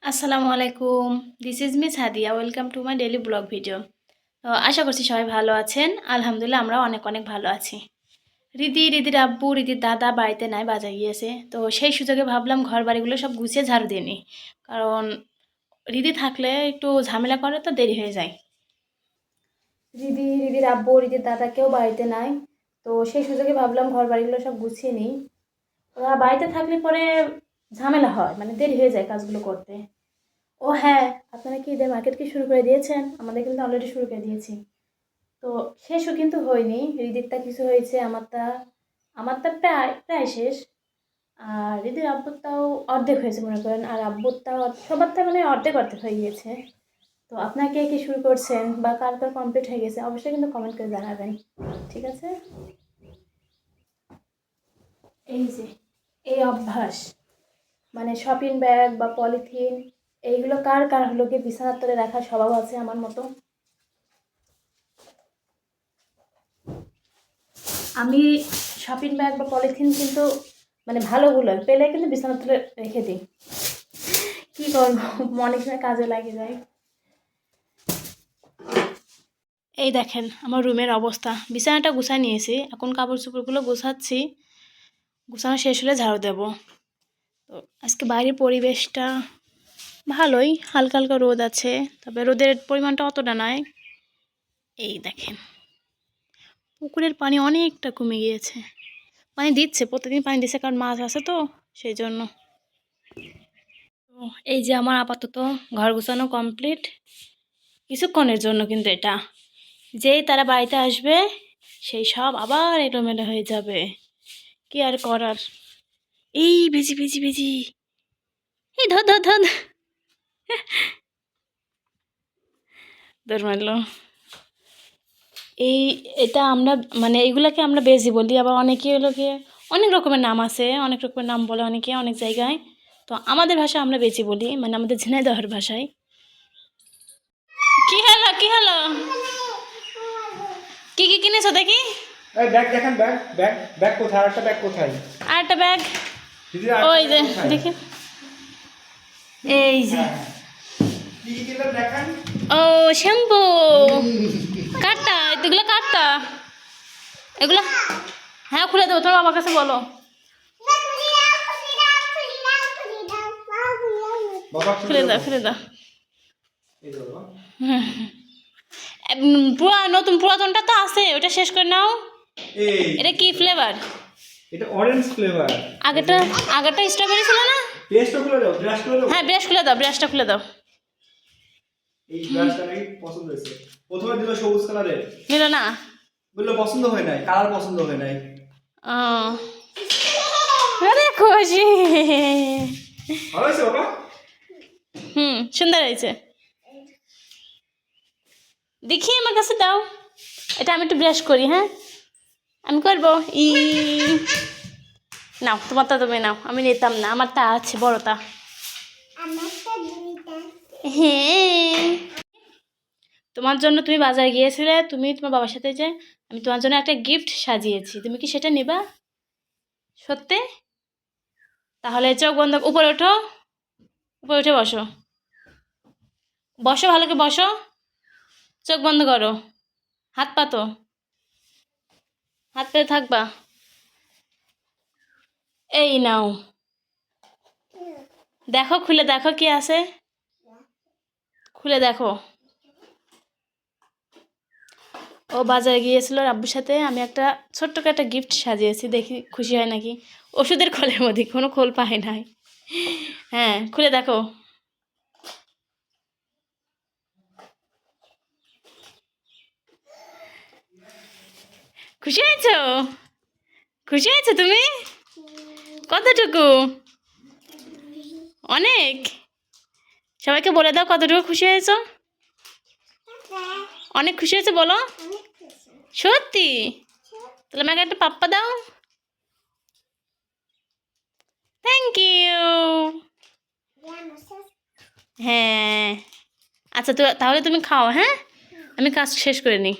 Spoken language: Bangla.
আসসালামু আলাইকুম। দিস ইজ মিস হাদিয়া। Welcome to my daily blog video. তো আশা করছি সবাই ভালো আছেন। আলহামদুলিল্লাহ আমরাও অনেক অনেক ভালো আছি। রিদির আব্বু, রিদির দাদা বাড়িতে নাই, বাজার গিয়েছে। তো সেই সুযোগে ভাবলাম ঘর বাড়িগুলো সব গুছিয়ে ঝাড়ু দিয়ে নিই। কারণ রিদি থাকলে একটু ঝামেলা করে তো দেরি হয়ে যায়। রিদির আব্বু, রিদির দাদা কেউ বাড়িতে নাই। তো সেই সুযোগে ভাবলাম ঘর বাড়িগুলো সব গুছিয়ে নিই। ওরা বাড়িতে থাকলে পরে ঝামেলা হয়, মানে দেরি হয়ে যায় কাজগুলো করতে। ও হ্যাঁ, আপনারা কি ঈদের মার্কেট কি শুরু করে দিয়েছেন? আমাদের কিন্তু অলরেডি শুরু করে দিয়েছি। তো শেষও কিন্তু হয়নি, রিদিরটা কিছু হয়েছে, আমারটা প্রায় প্রায় শেষ। আর রিদির আব্বুরটাও অর্ধেক হয়েছে মনে করেন, আর আব্বুরটাও সবারটা মানে অর্ধেক অর্ধেক হয়ে গিয়েছে। তো আপনারা কে কি শুরু করছেন বা কার কার কমপ্লিট হয়ে গেছে অবশ্যই কিন্তু কমেন্ট করে জানাবেন, ঠিক আছে? এই যে এই অভ্যাস, মানে শপিং ব্যাগ বা পলিথিন, এইগুলো কার কার হলো কি বিছানার তলে রাখার স্বভাব আছে আমার মতো? আমি শপিং ব্যাগ বা পলিথিন কিন্তু মানে ভালোগুলো পেলে কিন্তু বিছানার তলে রেখে দিই। কী করবো, অনেক সময় কাজে লাগে যায়। এই দেখেন আমার রুমের অবস্থা, বিছানাটা গুছাই নিয়েছি, এখন কাপড় চোপড়গুলো গুছাচ্ছি। গুছানো শেষ হলে ঝাড়ু দেবো। তো আজকে বাইরের পরিবেশটা ভালোই, হালকা হালকা রোদ আছে, তবে রোদের পরিমাণটা অতটা নয়। এই দেখেন পুকুরের পানি অনেকটা কমে গিয়েছে, পানি দিচ্ছে, প্রতিদিন পানি দিচ্ছে, কারণ মাছ আছে তো সেই জন্য। তো এই যে আমার আপাতত ঘর গোছানো কমপ্লিট, কিছুক্ষণের জন্য কিন্তু এটা, যেই তারা বাড়িতে আসবে সেই সব আবার এলোমেলো হয়ে যাবে, কি আর করার। এই ভিজি ভিজি ভিজি, এই ধর ধর ধর ধর মারলো। এই এটা আমরা মানে এইগুলাকে আমরা বেজি বলি, আবার অনেকে হলোকে অনেক রকমের নাম আছে, অনেক রকমের নাম বলে অনেকে অনেক জায়গায়। তো আমাদের ভাষায় আমরা বেজি বলি, মানে আমাদের ঝিনাইদহের ভাষায়। কি হলো কি হলো, কি কি কিনেছো দেখি? এই ব্যাগ দেখেন, ব্যাগ ব্যাগ ব্যাগ কোথায়? আরেকটা ব্যাগ কোথায়? আর একটা ব্যাগ, দিদি আরেকটা ওই ব্যাগ যে কোথায়? দেখি, এই যে। হ্যাঁ, হ্যাঁ। কি কি কিনলেন দেখান। ও শ্যাম্পু, কাটটা, এগুলো কাটটা, এগুলো হ্যাঁ খুলে দেবো, তোমার বাবার কাছে বলো। বাবা খুলে দাও খুলে দাও। এই যে বাবা। নতুন পুরাতনটা তো আছে, ওটা শেষ করে নাও। এই এটা কি ফ্লেভার? এটা অরেঞ্জ ফ্লেভার। আগেরটা আগেরটা স্ট্রবেরি ছিল না? পেস্টটা খুলে দাও, ব্রাশ করে দাও। হ্যাঁ ব্রাশ খুলে দাও, ব্রাশটা খুলে দাও। এই ব্রাশটা নাকি পছন্দ হয়েছে। প্রথমে দিল সবুজ কালারের, নিল না? বললো পছন্দ হয় নাই, কালার পছন্দ হয় নাই। ও আরে খুশি। ভালো হয়েছে বাবা। সুন্দর হয়েছে। দেখি আমার কাছে দাও, এটা আমি একটু ব্রাশ করি। হ্যাঁ আমি করবো। নাও তোমারটা তুমি নাও, আমি নিতাম না, আমারটা আছে বড়টা। হ্যাঁ তোমার জন্য, তুমি বাজারে গিয়েছিলে, তুমি তোমার বাবার সাথে, যে আমি তোমার জন্য একটা গিফট সাজিয়েছি, তুমি কি সেটা নিবা? সত্যি? তাহলে চোখ বন্ধ, উপরে ওঠো, উপরে উঠে বসো, বসো ভালো করে বসো, চোখ বন্ধ করো, হাত পাতো, হাত পেতে থাকবা। এই নাও, দেখো খুলে দেখো কি আছে, খুলে দেখো। ও বাজারে গিয়েছিল আব্বুর সাথে, আমি একটা ছোট্ট করে একটা গিফট সাজিয়েছি, দেখি খুশি হয় নাকি। ওষুধের খোলের মধ্যে, কোনো খোল পায় নাই। হ্যাঁ খুলে দেখো। খুশি হয়েছো? খুশি হয়েছো তুমি? কতটুকু? অনেক। সবাইকে বলে দাও কতটুকু খুশি হয়েছো। অনেক খুশি হয়েছে বলো। সত্যি? তাহলে আমাকে একটা পাপ্পা দাও। Thank you. হ্যাঁ আচ্ছা, তো তাহলে তুমি খাও। হ্যাঁ আমি কাজ শেষ করে নিই।